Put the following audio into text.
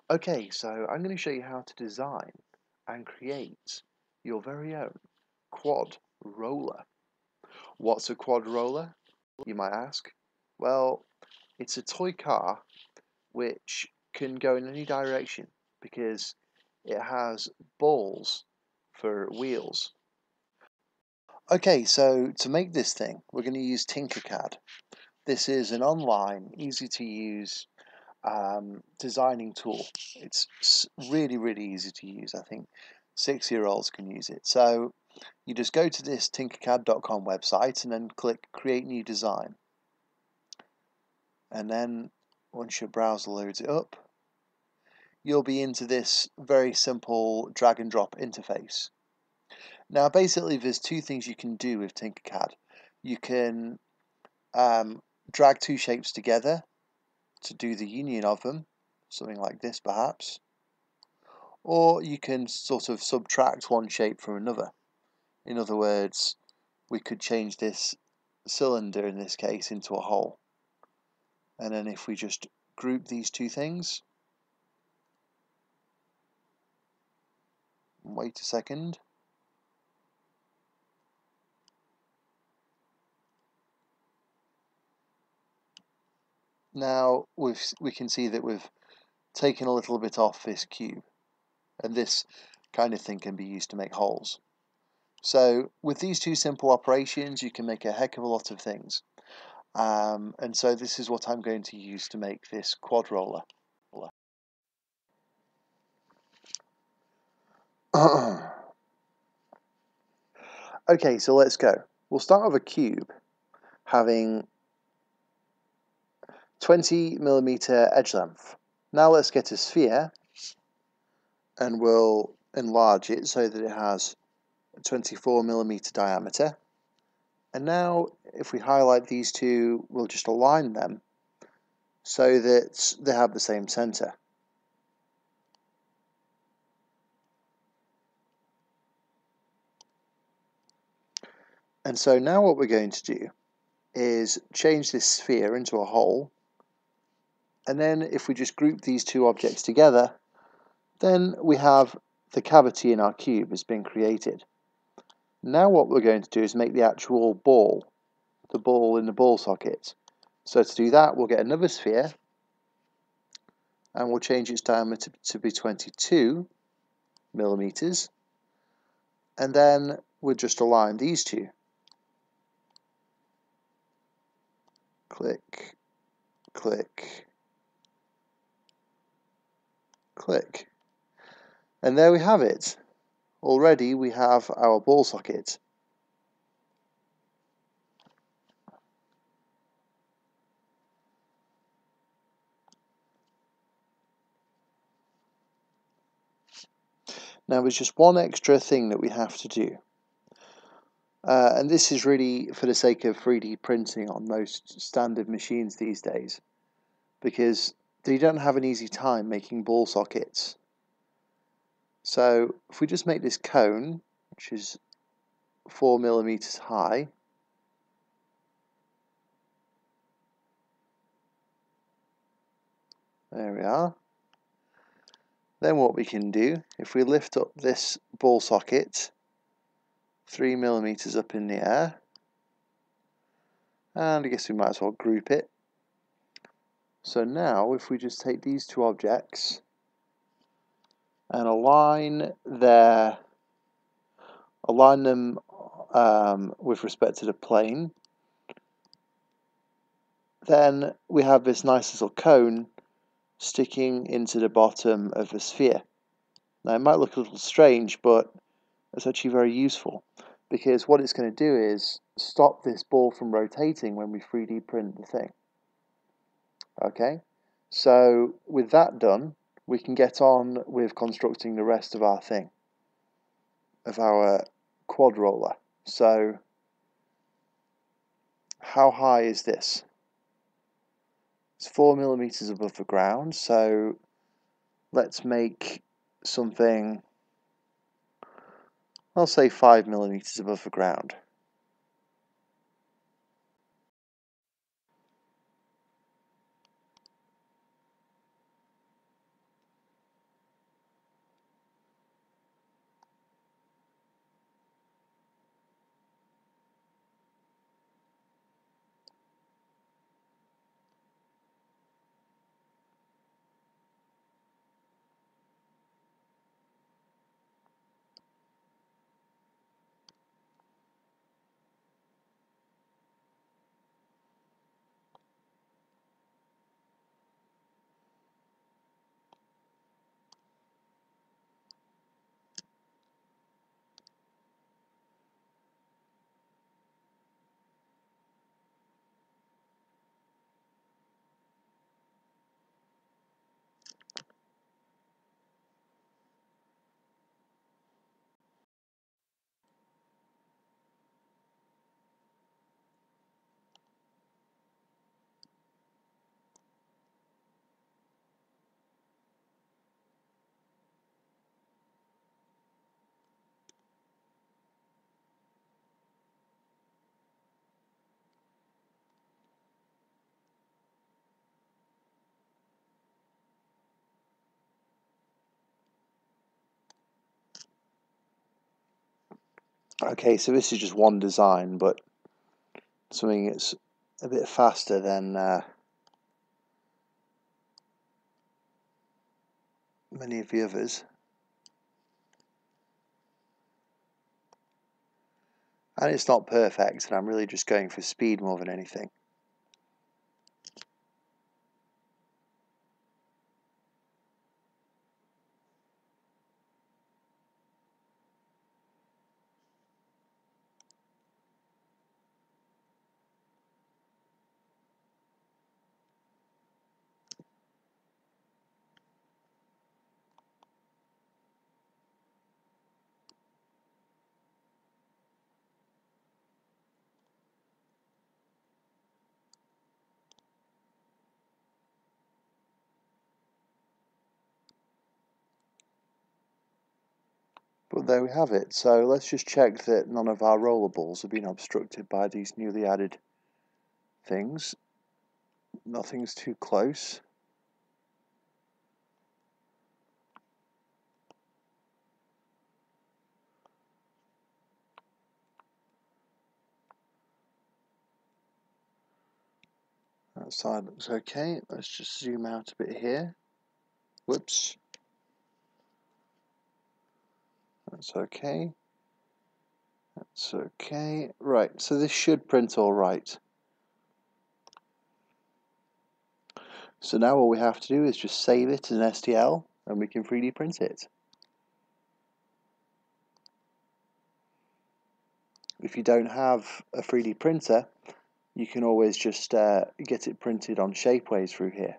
Okay, so I'm going to show you how to design and create your very own quad roller. What's a quad roller, you might ask? Well, it's a toy car which can go in any direction because it has balls for wheels. Okay, so to make this thing, we're going to use Tinkercad. This is an online, easy to use designing tool. It's really, really easy to use. I think 6-year-olds can use it. So you just go to this tinkercad.com website and then click Create New Design. And then once your browser loads it up, you'll be into this very simple drag and drop interface. Now basically there's two things you can do with Tinkercad. You can drag two shapes together to do the union of them, something like this perhaps, or you can sort of subtract one shape from another. In other words, we could change this cylinder in this case into a hole, and then if we just group these two things, wait a second, now we can see that we've taken a little bit off this cube, and this kind of thing can be used to make holes. So with these two simple operations you can make a heck of a lot of things, and so this is what I'm going to use to make this quad roller. Okay, so let's go. We'll start with a cube having 20mm edge length. Now let's get a sphere and we'll enlarge it so that it has a 24mm diameter. And now if we highlight these two, we'll just align them so that they have the same center. And so now what we're going to do is change this sphere into a hole, and then if we just group these two objects together, then we have the cavity in our cube has been created. Now what we're going to do is make the actual ball, the ball in the ball socket. So to do that, we'll get another sphere and we'll change its diameter to be 22mm, and then we'll just align these two. Click, click, click. And there we have it. Already we have our ball socket. Now there's just one extra thing that we have to do. And this is really for the sake of 3D printing on most standard machines these days, because they don't have an easy time making ball sockets. So if we just make this cone, which is 4mm high, there we are. Then what we can do, if we lift up this ball socket 3mm up in the air, and I guess we might as well group it. So now if we just take these two objects and align them with respect to the plane, then we have this nice little cone sticking into the bottom of the sphere. Now it might look a little strange, but it's actually very useful, because what it's going to do is stop this ball from rotating when we 3D print the thing. Okay, so with that done, we can get on with constructing the rest of our thing, of our quad roller. So how high is this? It's 4mm above the ground, so let's make something, I'll say 5mm above the ground. Okay, so this is just one design, but something that's a bit faster than many of the others. And it's not perfect, and I'm really just going for speed more than anything. But there we have it. So let's just check that none of our rollerballs have been obstructed by these newly added things. Nothing's too close. That side looks okay. Let's just zoom out a bit here. Whoops. That's okay. That's okay. Right, so this should print all right. So now all we have to do is just save it as an STL and we can 3D print it. If you don't have a 3D printer, you can always just get it printed on Shapeways through here.